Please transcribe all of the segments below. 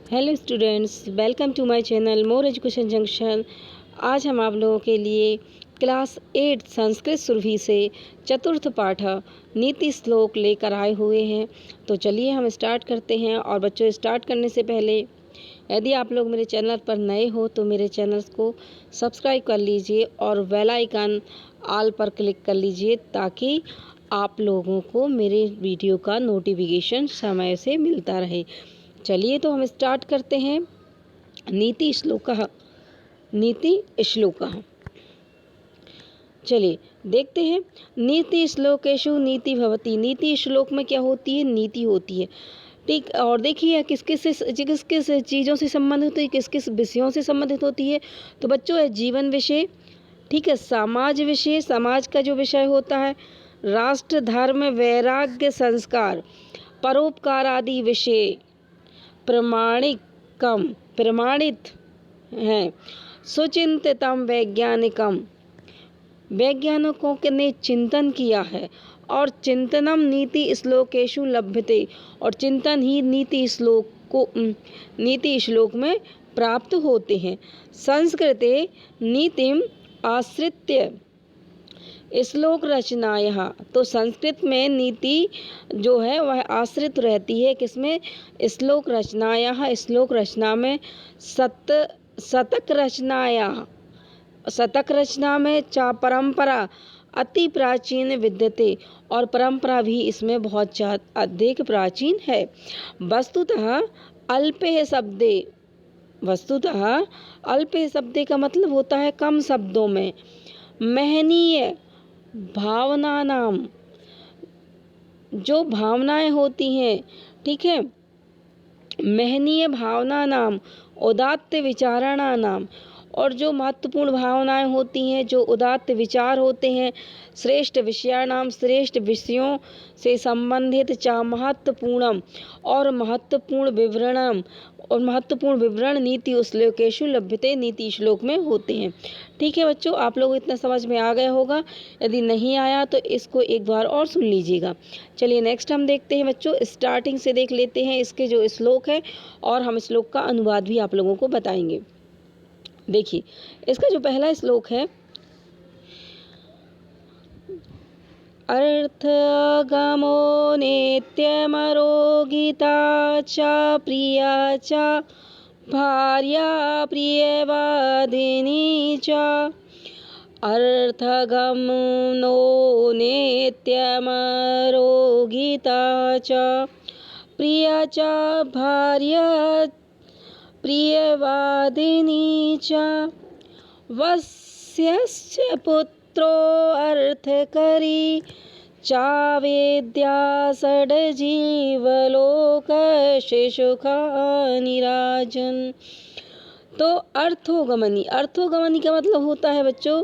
Hello students, welcome to my channel more education junction. आज हम आप लोगों के लिए क्लास 8 संस्कृत सुरभि से चतुर्थ पाठ नीति श्लोक लेकर आए हुए हैं। तो चलिए हम स्टार्ट करते हैं। और बच्चों, स्टार्ट करने से पहले यदि आप लोग मेरे चैनल पर नए हो तो मेरे चैनल को सब्सक्राइब कर लीजिए और बेल आइकन ऑल पर क्लिक कर लीजिए ताकि आप लोगों को मेरे वीडियो का नोटिफिकेशन समय से मिलता रहे। चलिए तो हम स्टार्ट करते हैं। नीति श्लोकः चलिए देखते हैं। नीति श्लोकेषु नीति भवति। नीति श्लोक में क्या होती है? नीति होती है। ठीक, और देखिए किस किस चीज़ों से संबंधित होती है, किस किस विषयों से संबंधित होती है। तो बच्चों है जीवन विषय, ठीक है, समाज विषय, समाज का जो विषय होता है, राष्ट्र, धर्म, वैराग्य, संस्कार, परोपकार आदि विषय प्रमाणित हैं। सुचिंतितम वैज्ञानिकम, वैज्ञानिकों ने चिंतन किया है। और चिंतनम नीति श्लोकेषु लभ्यते, और चिंतन ही नीति श्लोक में प्राप्त होते हैं। संस्कृते नीतिम आश्रित्य श्लोक रचनायाः, तो संस्कृत में नीति जो है वह आश्रित रहती है किसमें? श्लोक रचनायाः, श्लोक रचना में। शतक रचना में चा परंपरा अति प्राचीन विद्यते, और परंपरा भी इसमें बहुत अधिक प्राचीन है। वस्तुतः अल्पे शब्दे का मतलब होता है कम शब्दों में। महनीय भावना नाम, जो भावनाएं होती हैं, ठीक है, महनीय भावना नाम, उदात्त विचारणा नाम, और जो महत्वपूर्ण भावनाएं होती हैं, जो उदात्त विचार होते हैं, श्रेष्ठ विषयाणाम, श्रेष्ठ विषयों से संबंधित, चा महत्वपूर्णम, और महत्वपूर्ण विवरण नीति श्लोकेषु लभ्यते, नीति श्लोक में होते हैं। ठीक है बच्चों, आप लोग इतना समझ में आ गया होगा। यदि नहीं आया तो इसको एक बार और सुन लीजिएगा। चलिए नेक्स्ट हम देखते हैं बच्चों, स्टार्टिंग से देख लेते हैं इसके जो श्लोक है, और हम श्लोक का अनुवाद भी आप लोगों को बताएंगे। देखिए इसका जो पहला श्लोक है, अर्थगमो नित्यमरो गीता च प्रिया च भार्या प्रियवादिनी च। अर्थगमनो नित्यमरो गीता च प्रिया च भार्या प्रियवादिनी च। वस्यस्य पुत्रो अर्थकरी चावेद्या षड्जीवलोकशेषुखानि राजन्। तो अर्थोगमनी का मतलब होता है बच्चों,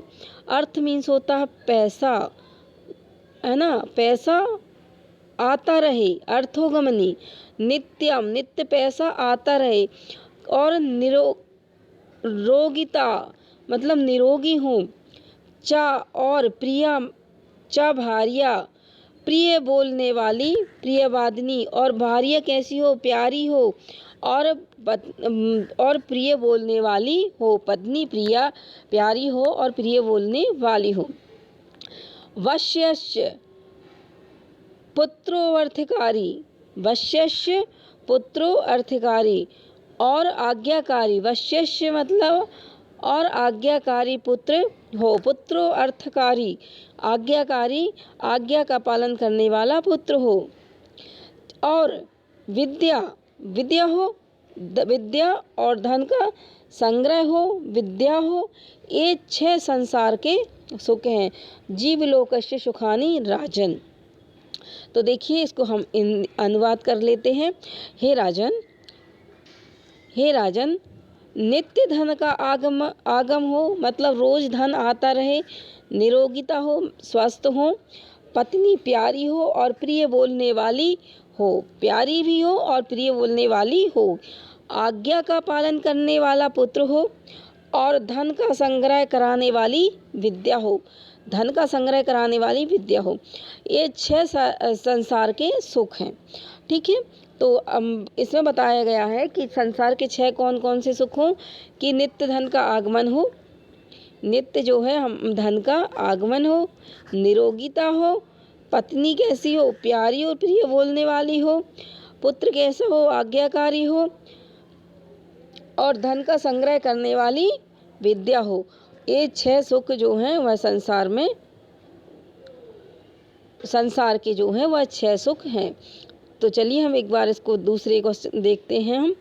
अर्थ मीन्स होता है पैसा, है ना, पैसा आता रहे। अर्थोगमनी नित्यम, नित्य पैसा आता रहे। और निरोगिता मतलब निरोगी हूँ। चा और प्रिया, चा भार्या, प्रिय बोलने वाली, प्रियवादिनी, और भार्या कैसी हो? प्यारी हो। और प्रिय बोलने वाली हो, पत्नी प्रिया प्यारी हो और प्रिय बोलने वाली हो। वश्यस्य पुत्रो अर्थकारी, वश्यस्य पुत्रो अर्थकारी, और आज्ञाकारी। वश्यस्य मतलब और आज्ञाकारी पुत्र हो। पुत्रो अर्थकारी, आज्ञाकारी, आज्ञा का पालन करने वाला पुत्र हो। और विद्या हो, विद्या और धन का संग्रह हो, विद्या हो। ये 6 संसार के सुख हैं। जीवलोकस्य सुखानि राजन। तो देखिए इसको हम अनुवाद कर लेते हैं। हे राजन, नित्य धन का आगम हो, मतलब रोज धन आता रहे। निरोगिता हो, स्वस्थ हो। पत्नी प्यारी हो और प्रिय बोलने वाली हो, प्यारी भी हो और प्रिय बोलने वाली हो। आज्ञा का पालन करने वाला पुत्र हो, और धन का संग्रह कराने वाली विद्या हो। ये 6 संसार के सुख हैं। ठीक है। तो इसमें बताया गया है कि संसार के 6 कौन कौन से सुख हों, कि नित्य धन का आगमन हो, नित्य जो है हम धन का आगमन हो, निरोगिता हो, पत्नी कैसी हो, प्यारी और प्रिय बोलने वाली हो, पुत्र कैसा हो, आज्ञाकारी हो, और धन का संग्रह करने वाली विद्या हो। ये 6 सुख जो हैं वह संसार के जो हैं वह 6 सुख हैं। तो चलिए हम एक बार इसको दूसरे को देखते हैं हम।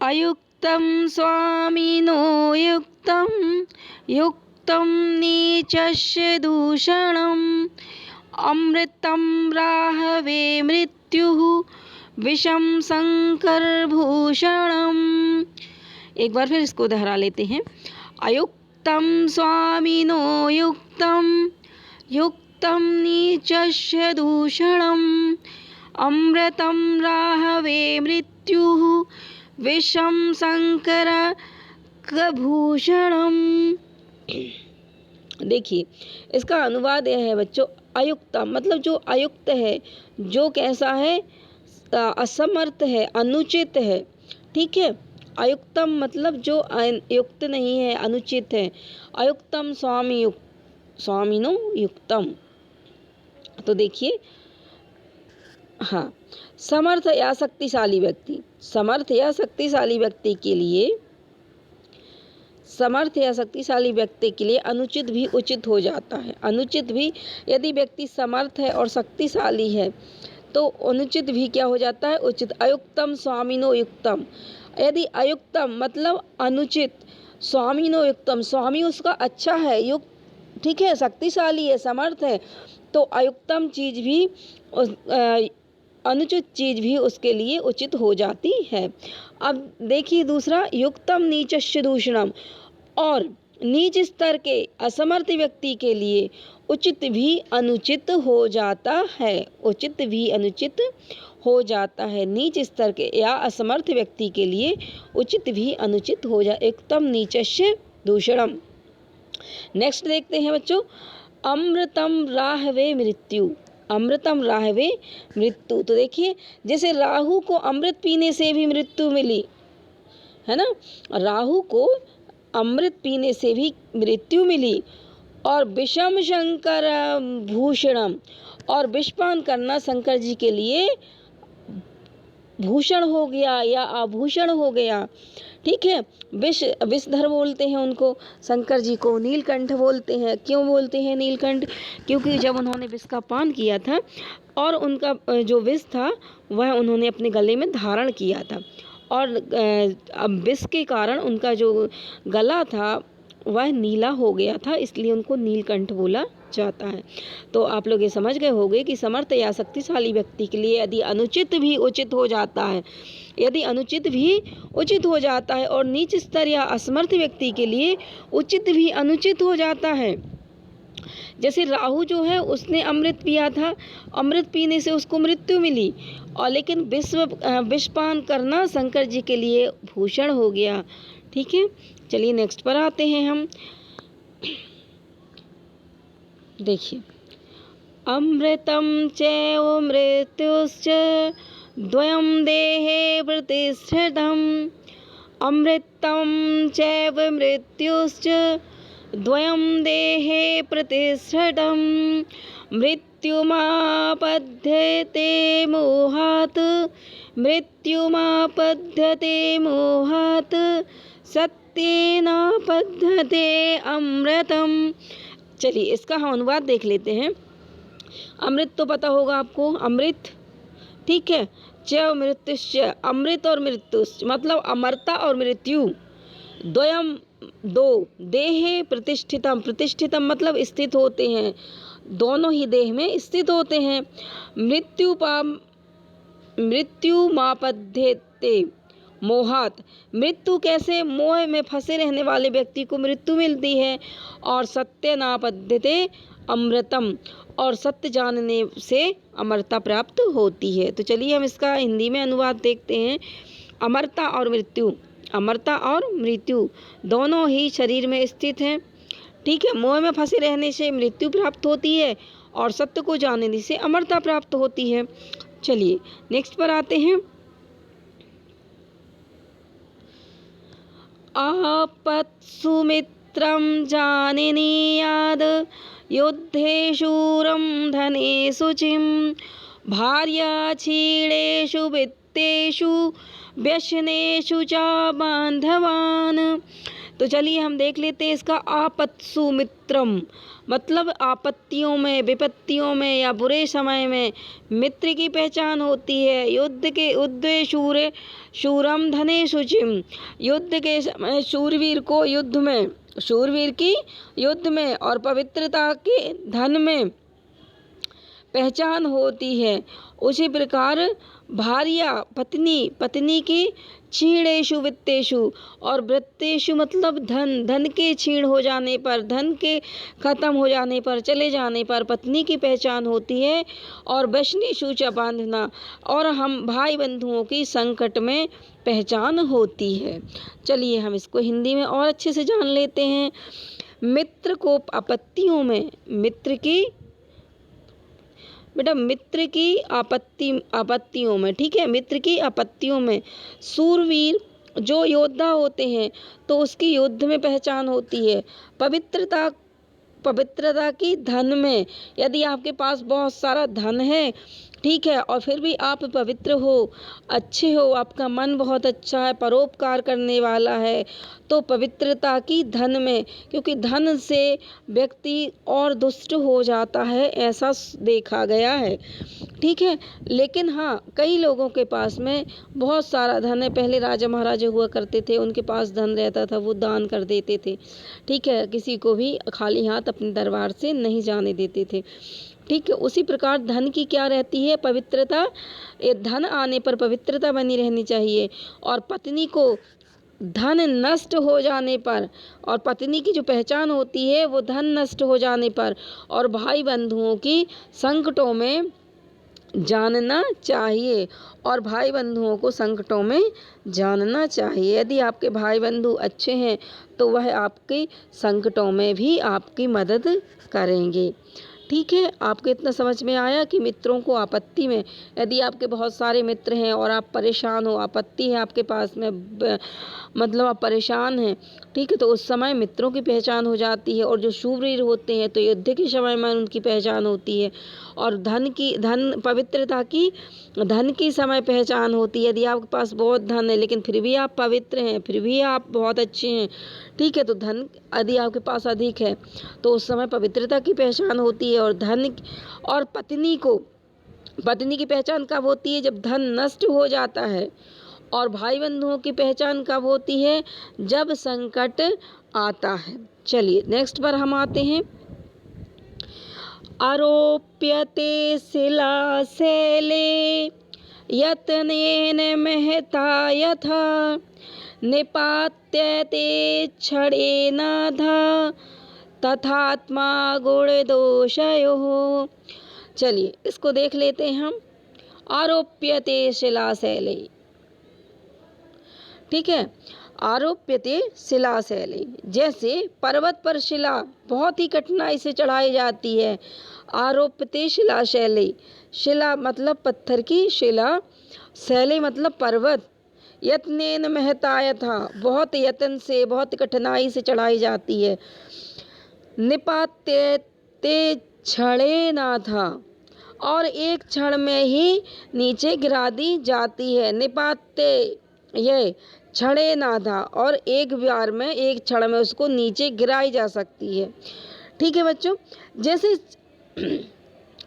अयुक्तम स्वामिनो युक्तम, युक्तम नीचस्य दूषणम, अमृतम राहवे मृत्युः, विषम शंकरभूषणम। एक बार फिर इसको दोहरा लेते हैं। अयुक्तम स्वामिनो युक्तम, युक्तम नीचस्य दूषणम, अमृतम राहवे मृत्युः, विषम शंकरभूषणम। देखिए इसका अनुवाद यह है बच्चों, अयुक्तम मतलब जो अयुक्त है, जो कैसा है, असमर्थ है, अनुचित है। ठीक है, अयुक्तम मतलब जो युक्त नहीं है, अनुचित है। अयुक्तम स्वामिनो युक्तम। तो देखिए, हाँ, समर्थ या शक्तिशाली व्यक्ति, समर्थ या शक्तिशाली व्यक्ति के लिए, समर्थ या शक्तिशाली व्यक्ति के लिए अनुचित भी उचित हो जाता है। अनुचित भी, यदि व्यक्ति समर्थ है और शक्तिशाली है तो अनुचित भी क्या हो जाता है, उचित। अयुक्तम स्वामिनो युक्तम, यदि अयुक्तम मतलब अनुचित, स्वामिनो युक्तम स्वामी उसका अच्छा है, युक्त, ठीक है, शक्तिशाली है, समर्थ है, तो अयुक्तम चीज भी अनुचित चीज भी उसके लिए उचित हो जाती है। अब देखिए दूसरा, युक्तम नीचस्य दूषणम, और नीच स्तर के असमर्थ व्यक्ति के लिए उचित भी अनुचित हो जाता है, उचित भी अनुचित हो जाता है। नीच स्तर के या असमर्थ व्यक्ति के लिए उचित भी अनुचित हो जाए। युक्तम नीचस्य दूषणम। नेक्स्ट देखते हैं बच्चों, अमृतम राहवे मृत्यु, अमृतम राहवे मृत्यु। तो देखिए जैसे राहु को अमृत पीने से भी मृत्यु मिली है ना, राहु को अमृत पीने से भी मृत्यु मिली, और विषम शंकर भूषणम, और विषपान करना शंकर जी के लिए भूषण हो गया या आभूषण हो गया। ठीक है, विषधर बोलते हैं उनको, शंकर जी को नीलकंठ बोलते हैं। क्यों बोलते हैं नीलकंठ? क्योंकि जब उन्होंने विष का पान किया था और उनका जो विष था वह उन्होंने अपने गले में धारण किया था, और विष के कारण उनका जो गला था वह नीला हो गया था, इसलिए उनको नीलकंठ बोला जाता है। तो आप लोग ये समझ गए होंगे कि समर्थ या शक्तिशाली व्यक्ति के लिए यदि अनुचित भी उचित हो जाता है, यदि अनुचित भी उचित हो जाता है, और नीच स्तर या असमर्थ व्यक्ति के लिए उचित भी अनुचित हो जाता है। जैसे राहु जो है उसने अमृत पिया था, अमृत पीने से उसको मृत्यु मिली, और लेकिन विषपान करना शंकर जी के लिए भूषण हो गया। ठीक है, चलिए नेक्स्ट पर आते हैं हम। देखिए, अमृतम चैव मृत्युश्च द्वयं देहे प्रतिष्ठितम्, अमृतम चैव मृत्युश्च द्वयं देहे प्रतिष्ठितम्, मृत्युमापद्यते मोहात्, मृत्युमापद्यते मोहात्, सत्येनापद्यते अमृतम। चलिए इसका हम अनुवाद देख लेते हैं। अमृत तो पता होगा आपको, अमृत, ठीक है। च मृत्युश्च, अमृत और मृत्युश्च मतलब अमरता और मृत्यु, द्वयम दो, देहे प्रतिष्ठितम, प्रतिष्ठितम मतलब स्थित होते हैं, दोनों ही देह में स्थित होते हैं। मृत्युमापद्यते मोहात, मृत्यु कैसे, मोह में फंसे रहने वाले व्यक्ति को मृत्यु मिलती है। और सत्यनापद्यते अमृतम, और सत्य जानने से अमरता प्राप्त होती है। तो चलिए हम इसका हिंदी में अनुवाद देखते हैं। अमरता और मृत्यु, अमरता और मृत्यु दोनों ही शरीर में स्थित हैं। ठीक है, मोह में फंसे रहने से मृत्यु प्राप्त होती है और सत्य को जानने से अमरता प्राप्त होती है। चलिए नेक्स्ट पर आते हैं। आपत्सु मित्रं जानिनीयाद युद्धे शूरं धने शुचिं भार्या क्षीणेषु वित्तेषु व्यसनेषु च बांधवान। तो चलिए हम देख लेते हैं इसका आपत्सु मित्रम मतलब आपत्तियों में, विपत्तियों में या बुरे समय में मित्र की पहचान होती है। युद्धे शूरम धने शुचिम, युद्ध के समय शूरवीर को युद्ध में, शूरवीर की युद्ध में और पवित्रता के धन में पहचान होती है। उसी प्रकार भार्या पत्नी, पत्नी की क्षीणेषु वित्तेषु और वृत्तेषु मतलब धन, धन के क्षीण हो जाने पर, धन के खत्म हो जाने पर, चले जाने पर पत्नी की पहचान होती है। और वैष्णेषु च बांधना और हम भाई बंधुओं की संकट में पहचान होती है। चलिए हम इसको हिंदी में और अच्छे से जान लेते हैं। मित्र को आपत्तियों में, मित्र की बेटा मित्र की आपत्तियों में, ठीक है, मित्र की आपत्तियों में सूरवीर जो योद्धा होते हैं तो उसकी युद्ध में पहचान होती है। पवित्रता की धन में, यदि आपके पास बहुत सारा धन है, ठीक है, और फिर भी आप पवित्र हो, अच्छे हो, आपका मन बहुत अच्छा है, परोपकार करने वाला है, तो पवित्रता की धन में, क्योंकि धन से व्यक्ति और दुष्ट हो जाता है, ऐसा देखा गया है। ठीक है, लेकिन हाँ कई लोगों के पास में बहुत सारा धन है। पहले राजा महाराजा हुआ करते थे, उनके पास धन रहता था, वो दान कर देते थे। ठीक है, किसी को भी खाली हाथ अपने दरबार से नहीं जाने देते थे। ठीक है, उसी प्रकार धन की क्या रहती है, पवित्रता। ये धन आने पर पवित्रता बनी रहनी चाहिए। और पत्नी को धन नष्ट हो जाने पर, और पत्नी की जो पहचान होती है वो धन नष्ट हो जाने पर और भाई बंधुओं की संकटों में जानना चाहिए, और भाई बंधुओं को संकटों में जानना चाहिए। यदि आपके भाई बंधु अच्छे हैं तो वह आपके संकटों में भी आपकी मदद करेंगे। ठीक है, आपको इतना समझ में आया कि मित्रों को आपत्ति में, यदि आपके बहुत सारे मित्र हैं और आप परेशान हो, आपत्ति है आपके पास में, मतलब आप परेशान हैं, ठीक है, तो उस समय मित्रों की पहचान हो जाती है। और जो शूरवीर होते हैं तो युद्ध के समय में उनकी पहचान होती है। और धन पवित्रता की, धन की समय पहचान होती है। यदि आपके पास बहुत धन है लेकिन फिर भी आप पवित्र हैं, फिर भी आप बहुत अच्छे हैं, ठीक है, तो धन यदि आपके पास अधिक है तो उस समय पवित्रता की पहचान होती है। और धन और पत्नी की पहचान कब होती है, जब धन नष्ट हो जाता है। और भाई बंधुओं की पहचान कब होती है, जब संकट आता है। चलिए नेक्स्ट पर हम आते हैं। आरोप्यते शिलाशैले यत्नेन महता यथा निपात्यते क्षणेनाधा तथात्मा गुणदोषयोः। चलिए इसको देख लेते हैं हम। आरोप्यते शिलाशैले, ठीक है, आरोप्यते शिलाशैले, जैसे पर्वत पर शिला बहुत ही कठिनाई से चढ़ाई जाती है। आरोप्यते शिलाशैले, शिला मतलब पत्थर की शिला, शैले मतलब पर्वत, यत्नेन महता यथा बहुत यत्न से, बहुत कठिनाई से चढ़ाई जाती है। निपात्यते क्षणेनाथा, और एक क्षण में ही नीचे गिरा दी जाती है। निपात्य ये क्षणेनाथा, और एक बार में, एक क्षण में उसको नीचे गिराई जा सकती है। ठीक है बच्चों, जैसे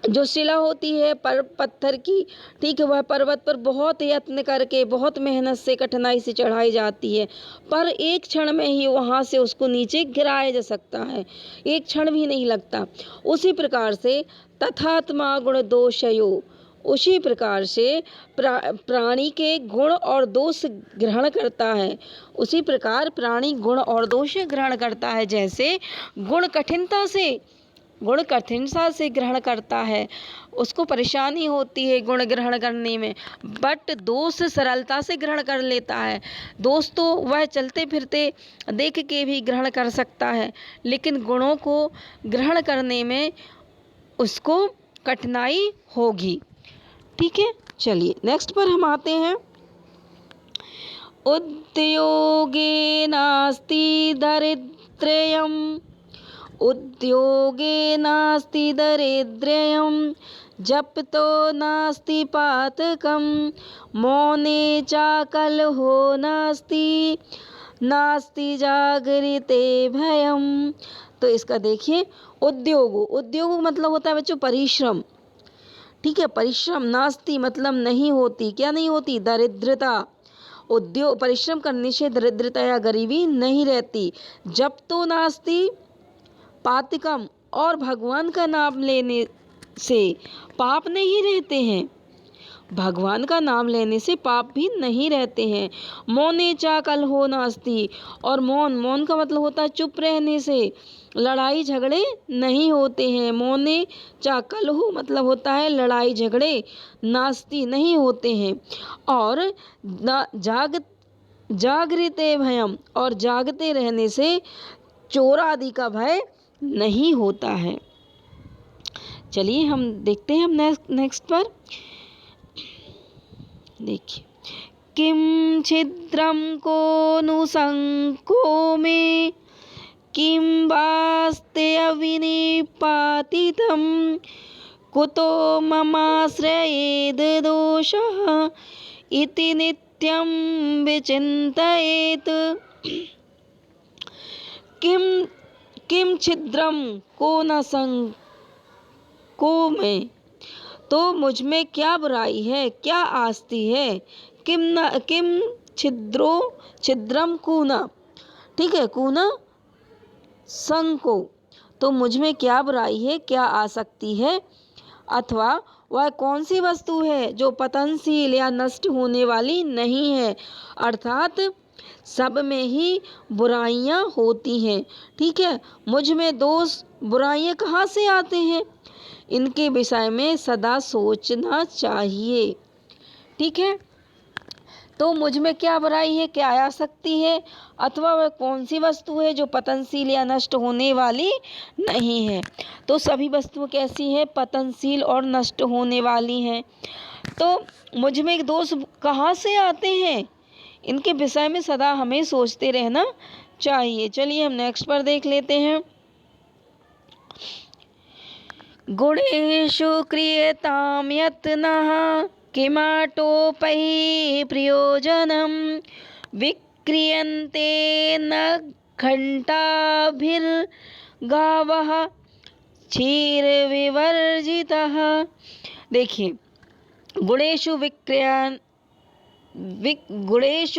जो शिला होती है पत्थर की, ठीक है, वह पर्वत पर बहुत यत्न करके, बहुत मेहनत से, कठिनाई से चढ़ाई जाती है, पर एक क्षण में ही वहाँ से उसको नीचे गिराया जा सकता है, एक क्षण भी नहीं लगता। उसी प्रकार से तथात्मा गुण दोषयो, उसी प्रकार से प्राणी के गुण और दोष ग्रहण करता है। उसी प्रकार प्राणी गुण और दोष ग्रहण करता है। जैसे गुण कठिनता से गुण कठिनता से ग्रहण करता है, उसको परेशानी होती है गुण ग्रहण करने में, बट दोष सरलता से ग्रहण कर लेता है। दोष तो वह चलते फिरते देख के भी ग्रहण कर सकता है, लेकिन गुणों को ग्रहण करने में उसको कठिनाई होगी। ठीक है, चलिए नेक्स्ट पर हम आते हैं। उद्योगे नास्ति दारिद्र्यम्, उद्योगे नास्ति दारिद्र्यम्, जपतो नास्ति पातकम्, मौने चाकलहो नास्ति, नास्ति जागरिते भयम्। तो इसका देखिए, उद्योग मतलब होता है बच्चों परिश्रम। ठीक है, परिश्रम, नास्ति मतलब नहीं होती, क्या नहीं होती, दरिद्रता। उद्योग, परिश्रम करने से दरिद्रता या गरीबी नहीं रहती। जब तो नास्ति पातकम, और भगवान का नाम लेने से पाप नहीं रहते हैं, भगवान का नाम लेने से पाप भी नहीं रहते हैं। मौने चाकल हो नास्ति, और मौन का मतलब होता है चुप रहने से लड़ाई झगड़े नहीं होते हैं। मौने चाकल हो मतलब होता है लड़ाई झगड़े नास्ति नहीं होते हैं। और जागृते भयम, और जागते रहने से चोर आदि का भय नहीं होता है। चलिए हम देखते हैं हम नेक्स्ट पर। देखिए, किम छिद्रम को नुसंको में, किम वास्ते अविनिपातितम, कुतो ममाश्रयेद दोषः इति नित्यं विचिन्तयेत्। किम छिद्रम को न संको में, तो मुझ में क्या बुराई है, क्या आस्ति है। किम छिद्रम कूना, ठीक है, कूना संको, तो मुझ में क्या बुराई है, क्या आसक्ति है, अथवा वह कौन सी वस्तु है जो पतनशील या नष्ट होने वाली नहीं है। अर्थात सब में ही बुराइयां होती हैं। ठीक है, मुझ में दोष बुराइयां कहाँ से आते हैं, इनके विषय में सदा सोचना चाहिए। ठीक है, तो मुझ में क्या बुराई है, क्या आसक्ति है, अथवा वह कौन सी वस्तु है जो पतनशील या नष्ट होने वाली नहीं है। तो सभी वस्तुएं कैसी हैं, पतनशील और नष्ट होने वाली हैं। तो मुझ में दोष कहाँ से आते हैं, इनके विषय में सदा हमें सोचते रहना चाहिए। चलिए हम नेक्स्ट पर देख लेते हैं। गुणेषु क्रियतां यत्नः, किमाटोपैः प्रयोजनं, विक्रियन्ते न घण्टाभिर्गावः क्षीरविवर्जितः। देखिए, गुणेषु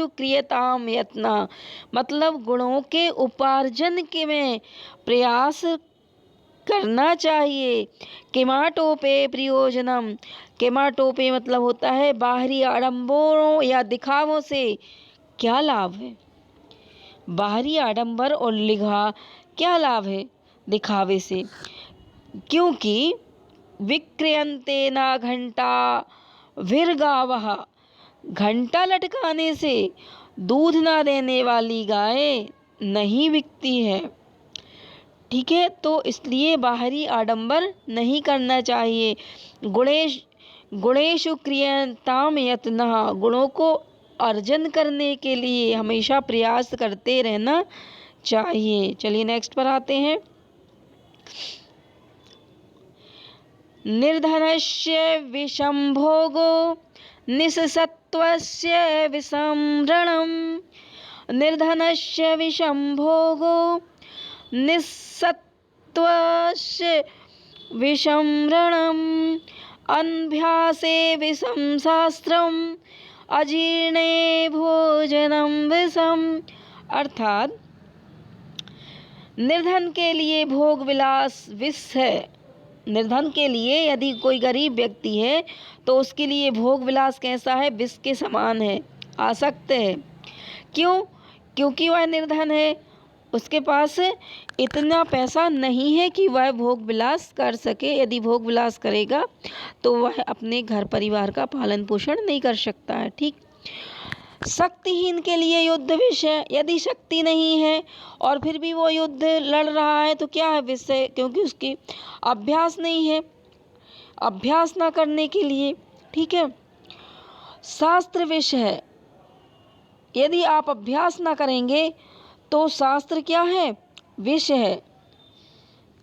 क्रियताम यत्न मतलब गुणों के उपार्जन के में प्रयास करना चाहिए। किमाटोपे प्रयोजनम, किमाटोपे मतलब होता है बाहरी आडंबरों या दिखावों से क्या लाभ है। बाहरी आडंबर और लिखा क्या लाभ है, दिखावे से। क्योंकि विक्रियन्ते ना घंटा विरगावः, घंटा लटकाने से दूध ना देने वाली गाय नहीं बिकती है। ठीक है, तो इसलिए बाहरी आडंबर नहीं करना चाहिए। गुणेषु क्रियताम यत्नः, गुणों को अर्जन करने के लिए हमेशा प्रयास करते रहना चाहिए। चलिए नेक्स्ट पर आते हैं। निर्धनस्य विषम भोगो निस्सत्त्वस्य विसंहरणम्, निर्धनस्य विषम भोगो निस्सत्त्वस्य विसंहरणम्, अनभ्यासे विषम शास्त्रम्, अजीर्णे भोजनम विषम। अर्थात निर्धन के लिए भोग विलास विष है। निर्धन के लिए यदि कोई गरीब व्यक्ति है तो उसके लिए भोग विलास कैसा है, विष के समान है, आसक्त है। क्यों? क्योंकि वह निर्धन है, उसके पास इतना पैसा नहीं है कि वह भोग विलास कर सके। यदि भोग विलास करेगा तो वह अपने घर परिवार का पालन पोषण नहीं कर सकता है। ठीक। शक्तिहीन के लिए युद्ध विष है। यदि शक्ति नहीं है और फिर भी वो युद्ध लड़ रहा है तो क्या है? विष है, क्योंकि उसकी अभ्यास नहीं है, अभ्यास ना करने के लिए। ठीक है। शास्त्र विष है। यदि आप अभ्यास ना करेंगे तो शास्त्र क्या है? विष है।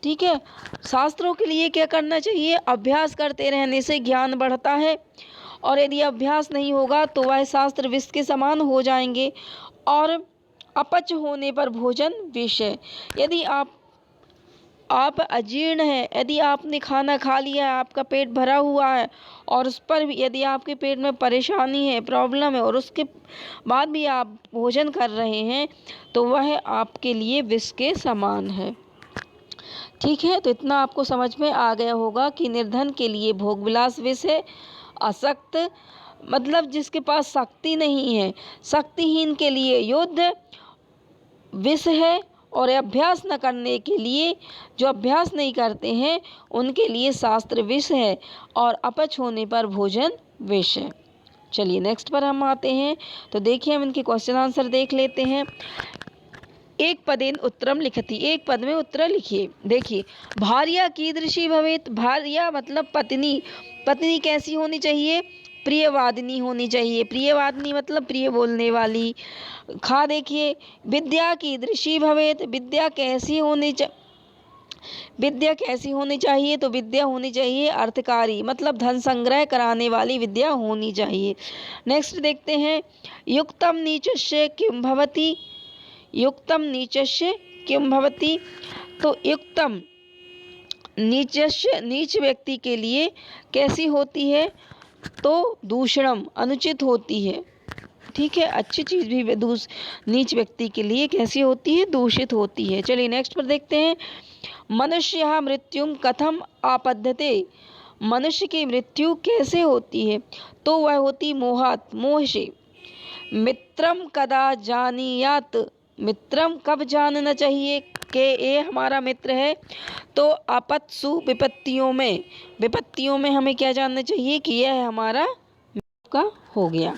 ठीक है। शास्त्रों के लिए क्या करना चाहिए? अभ्यास करते रहने से ज्ञान बढ़ता है, और यदि अभ्यास नहीं होगा तो वह शास्त्र विष के समान हो जाएंगे, और अपच होने पर भोजन विष है। यदि आप अजीर्ण है, यदि आपने खाना खा लिया है, आपका पेट भरा हुआ है, और उस पर भी यदि आपके पेट में परेशानी है, प्रॉब्लम है, और उसके बाद भी आप भोजन कर रहे हैं तो वह आपके लिए विष के समान है। ठीक है। तो इतना आपको समझ में आ गया होगा कि निर्धन के लिए भोग विलास विष है। अशक्त मतलब जिसके पास शक्ति नहीं है, शक्तिहीन के लिए युद्ध विष है, और अभ्यास न करने के लिए, जो अभ्यास नहीं करते हैं उनके लिए शास्त्र विष है, और अपच होने पर भोजन विष है। चलिए नेक्स्ट पर हम आते हैं। तो देखिए हम इनके क्वेश्चन आंसर देख लेते हैं। एक पदेन उत्तरम लिखति, एक पद में उत्तर लिखिए। देखिए, भार्या कीदृशी भवेत। भार्या मतलब पत्नी। पत्नी कैसी होनी चाहिए? प्रियवादिनी होनी चाहिए। प्रियवादिनी मतलब प्रिय बोलने वाली। खा देखिए, विद्या कीदृशी भवेत। विद्या कैसी होनी चाहिए? तो विद्या होनी चाहिए अर्थकारी, मतलब धन संग्रह कराने वाली विद्या होनी चाहिए। नेक्स्ट देखते हैं, युक्तम नीचस्य किम भवति। युक्तम नीचस्य किम भवति। तो युक्तम नीचस्य नीच व्यक्ति के लिए कैसी होती है? तो दूषणम अनुचित होती है। ठीक है। अच्छी चीज़ भी नीच व्यक्ति के लिए कैसी होती है? दूषित होती है। चलिए नेक्स्ट पर देखते हैं, मनुष्य मृत्युम कथम आपद्यते। मनुष्य की मृत्यु कैसे होती है? तो वह होती मोहात, मोह से। मित्रम कदा जानीयात। मित्रम कब जानना चाहिए कि ये हमारा मित्र है? तो आपत्सु विपत्तियों में हमें क्या जानना चाहिए कि यह हमारा मित्र का हो गया।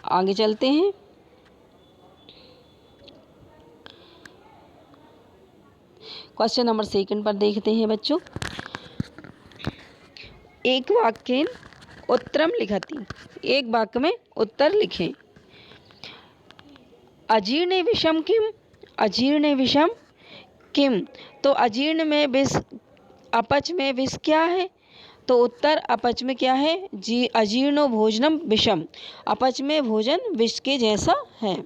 आगे चलते हैं। क्वेश्चन नंबर 2 पर देखते हैं बच्चों। एक वाक्य उत्तरम लिखति। एक वाक्य में उत्तर लिखें। अजीर्ण विषम किम। अजीर्ण विषम किम। तो अजीर्ण में विष, अपच में विष क्या है? तो उत्तर अपच में क्या है? अजीर्णो भोजनम विषम। अपच में भोजन विष के जैसा है।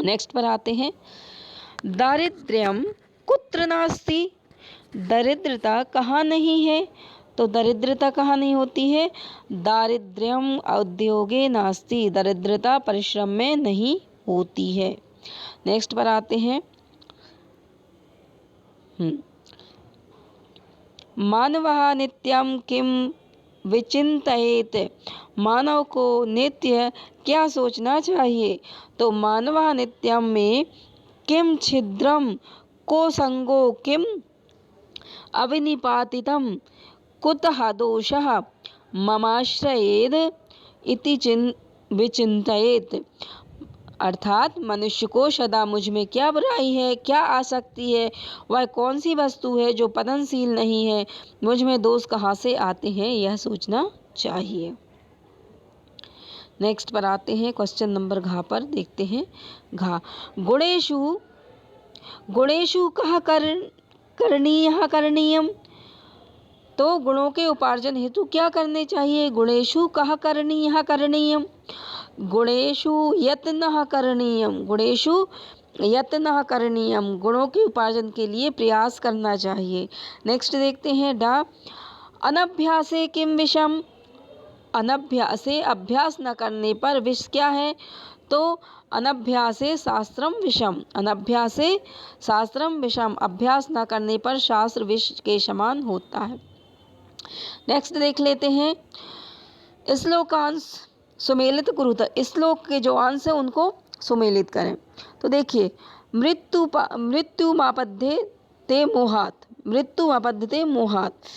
नेक्स्ट पर आते हैं, दारिद्र्यम कुत्र नास्ति। दरिद्रता कहाँ नहीं है? तो दरिद्रता कहाँ नहीं होती है? दारिद्र्यम उद्योगे नास्ति। दरिद्रता परिश्रम में नहीं होती है। नेक्स्ट पर आते हैं, मानवः नित्यं किम विचिन्तयेत। मानव को नित्य क्या सोचना चाहिए? तो मानवः नित्यम में किम छिद्रम को संगो किम अविनिपातितम कुतः दोषः ममाश्रयेद इति विचिन्तयेत। अर्थात मनुष्य को सदा मुझ में क्या बुराई है, क्या आसक्ति है, वह कौन सी वस्तु है जो पतनशील नहीं है, मुझ में दोष कहाँ से आते हैं, यह सोचना चाहिए। नेक्स्ट पर आते हैं, क्वेश्चन नंबर घ पर देखते हैं। घ, गुणेषु कः करणीयः करणीयम। तो गुणों के उपार्जन हेतु क्या करने चाहिए? गुणेषु कः करणीयः करणीयम। गुणेषु यत्नः करणीयम। गुणेषु यत्नः करणीयम। गुणों के उपार्जन के लिए प्रयास करना चाहिए। नेक्स्ट देखते हैं, डा, अनभ्यासे किम विषम। अनभ्यासे अभ्यास न करने पर विष क्या है? तो अनभ्यासे शास्त्रम विषम। अनभ्यासे शास्त्रम विषम। अभ्यास न करने पर शास्त्र विष के समान होता है। नेक्स्ट देख लेते हैं, श्लोकांश सुमेलित कुरुत। श्लोक के जो अंश है उनको सुमेलित करें। तो देखिए, मृत्युमापद्यते मोहात्, मृत्युमापद्यते मोहात्।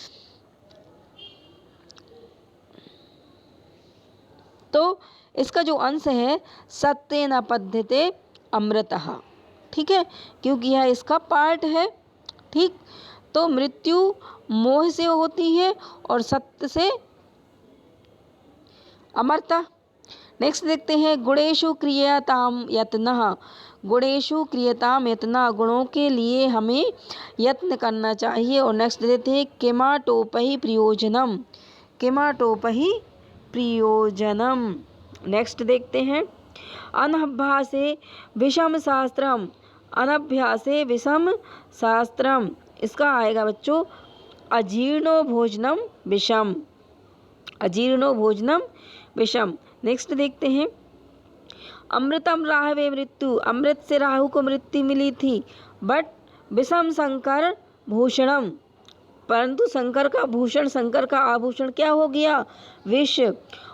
तो इसका जो अंश है सत्येन अपद्यते अमृतः, ठीक है, क्योंकि यह इसका पार्ट है। ठीक, तो मृत्यु मोह से होती है और सत्य से अमरता। नेक्स्ट देखते हैं गुणेषु क्रियताम यत्नः, गुणेषु क्रियताम यत्नः, गुणों के लिए हमें यत्न करना चाहिए। और नेक्स्ट देते हैं किमाटोपहि प्रयोजनम, किमाटोपहि प्रयोजनम। नेक्स्ट देखते हैं अनभ्यासे विषम शास्त्रम, अनभ्यासे विषम शास्त्रम, इसका आएगा बच्चों अजीर्णो भोजनम विषम, अजीर्णो भोजनम विषम। नेक्स्ट देखते हैं अमृतम राहवे मृत्यु, अमृत से राहु को मृत्यु मिली थी, बट विषम शंकर भूषणम, परंतु शंकर का भूषण, शंकर का आभूषण क्या हो गया? विष।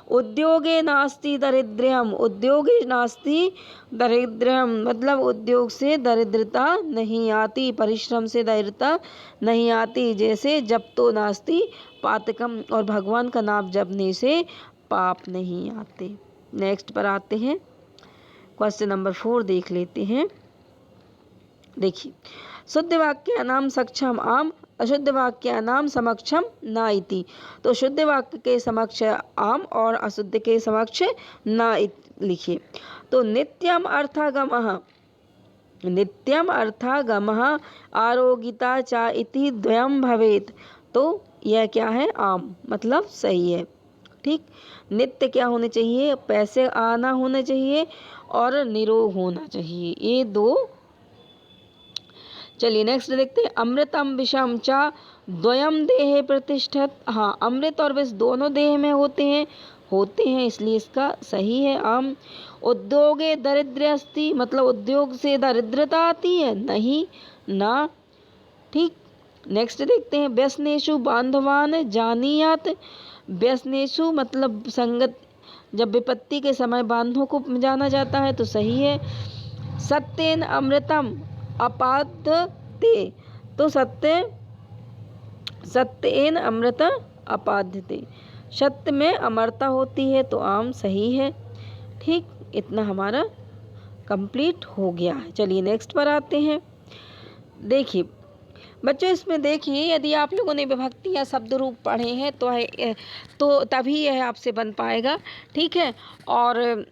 उद्योगे नास्ति दारिद्र्यम, उद्योगे नास्ति दारिद्र्यम, मतलब उद्योग से दरिद्रता नहीं आती, परिश्रम से दरिद्रता नहीं आती। जैसे जप तो नास्ति पातकम, और भगवान का नाम जपने से पाप नहीं आते। नेक्स्ट पर आते हैं, क्वेश्चन नंबर 4 देख लेते हैं। देखिए, शुद्ध वाक्य नाम सक्षम आम, अशुद्ध वाक्य नाम समक्षम ना इति। तो शुद्ध वाक्य के समक्ष आम और अशुद्ध के समक्ष ना लिखिए। तो नित्यम अर्थागमः, नित्यम अर्थागमः आरोगिता च इति द्वयम भवेत्। तो यह क्या है? आम, मतलब सही है। ठीक, नित्य क्या होने चाहिए? पैसे आना होना चाहिए और निरोग होना चाहिए, ये दो। चलिए नेक्स्ट देखते हैं अमृतम विषम च द्वयम देहे प्रतिष्ठत। हाँ, अमृत और विष दोनों देह में होते हैं, इसलिए इसका सही है आम। उद्योगे दरिद्र अस्ति, मतलब उद्योग से दरिद्रता आती है? नहीं, ना। ठीक, नेक्स्ट देखते हैं व्यसनेषु बांधवान जानीयात, व्यसनेषु मतलब संगत, जब विपत्ति के समय बांधों को जाना जाता है, तो सही है। सत्येन अमृतम अपाद्यते, तो सत्येन अमृत अपाद्यते, सत्य में अमरता होती है, तो आम सही है। ठीक, इतना हमारा कंप्लीट हो गया है। चलिए नेक्स्ट पर आते हैं। देखिए बच्चों, इसमें देखिए यदि आप लोगों ने विभक्ति या शब्द रूप पढ़े हैं तो तभी यह आपसे बन पाएगा। ठीक है, और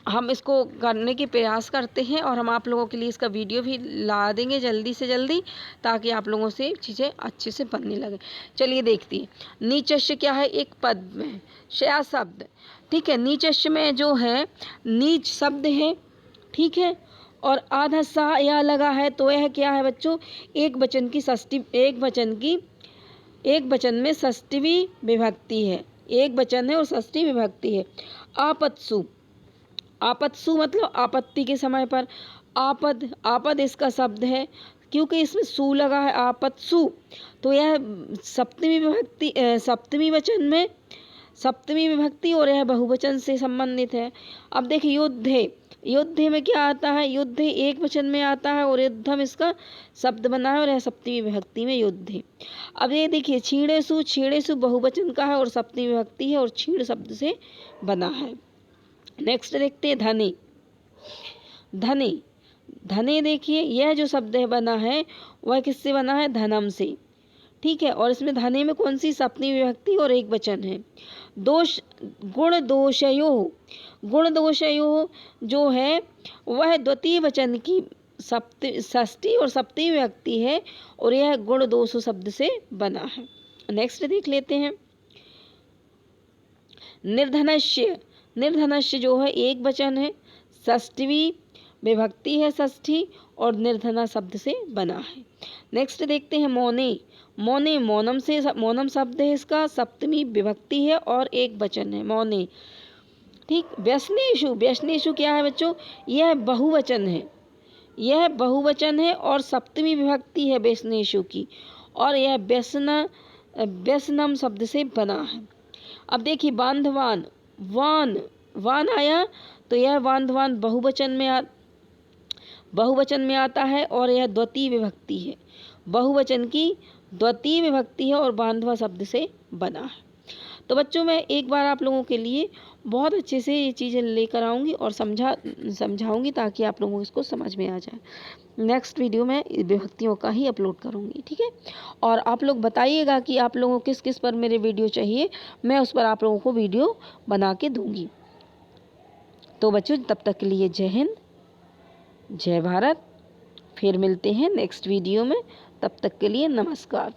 हम इसको करने की प्रयास करते हैं और हम आप लोगों के लिए इसका वीडियो भी ला देंगे जल्दी से जल्दी, ताकि आप लोगों से चीज़ें अच्छे से बनने लगे। चलिए देखते हैं, नीचस्य क्या है? एक पद में शया शब्द। ठीक है, नीचस्य में जो है नीच शब्द है। ठीक है, और आधा सा या लगा है, तो यह क्या है बच्चों? एक वचन की षष्ठी, एक वचन में षष्ठी विभक्ति है, एक वचन है और षष्ठी विभक्ति है। आपत्सु, आपत्सु मतलब आपत्ति के समय पर। आपद इसका शब्द है, क्योंकि इसमें सु लगा है, आपत्सु, तो यह सप्तमी विभक्ति, सप्तमी वचन में सप्तमी विभक्ति, और यह बहुवचन से संबंधित है। अब देखिए युद्धे, युद्धे में क्या आता है? युद्धे एक वचन में आता है और युद्धम इसका शब्द बना है, और यह सप्तमी विभक्ति में युद्धे। अब ये देखिए छीणेसु, छीणेसु बहुवचन का है और सप्तमी विभक्ति है और छीण शब्द से बना है। नेक्स्ट देखते हैं धने, धने, धने देखिए यह जो शब्द है बना है वह किससे बना है? धनम से। ठीक है, और इसमें धने में कौन सी? सप्तमी विभक्ति और एक वचन है। दोष, गुण दोषयोः, गुण दोषयोः जो है वह द्वितीय वचन की षष्ठी और सप्तमी विभक्ति है, और यह गुण दोष शब्द से बना है। नेक्स्ट देख लेते हैं निर्धनस्य, निर्धनस्य जो है एक वचन है, षष्ठी विभक्ति है षष्ठी, और निर्धना शब्द से बना है। नेक्स्ट देखते हैं मौने, मौने मौनम से, मौनम शब्द है इसका, सप्तमी विभक्ति है और एक वचन है मौने। ठीक, व्यसनेषु, व्यसनेषु क्या है बच्चों? यह बहुवचन है, यह बहुवचन है और सप्तमी विभक्ति है व्यसनेषु की, और यह व्यसनम शब्द से बना है। अब देखिए बांधवान, वान, वान आया, तो यह बांधवान बहुवचन में बहुवचन में आता है और यह द्वितीय विभक्ति है। बहुवचन की द्वितीय विभक्ति है और बांधवा शब्द से बना है। तो बच्चों मैं एक बार आप लोगों के लिए बहुत अच्छे से ये चीज़ें लेकर आऊँगी और समझाऊँगी ताकि आप लोगों को इसको समझ में आ जाए। नेक्स्ट वीडियो में विभक्तियों का ही अपलोड करूँगी, ठीक है। और आप लोग बताइएगा कि आप लोगों को किस किस पर मेरे वीडियो चाहिए, मैं उस पर आप लोगों को वीडियो बना के दूँगी। तो बच्चों तब तक के लिए जय हिंद, जय भारत। फिर मिलते हैं नेक्स्ट वीडियो में, तब तक के लिए नमस्कार।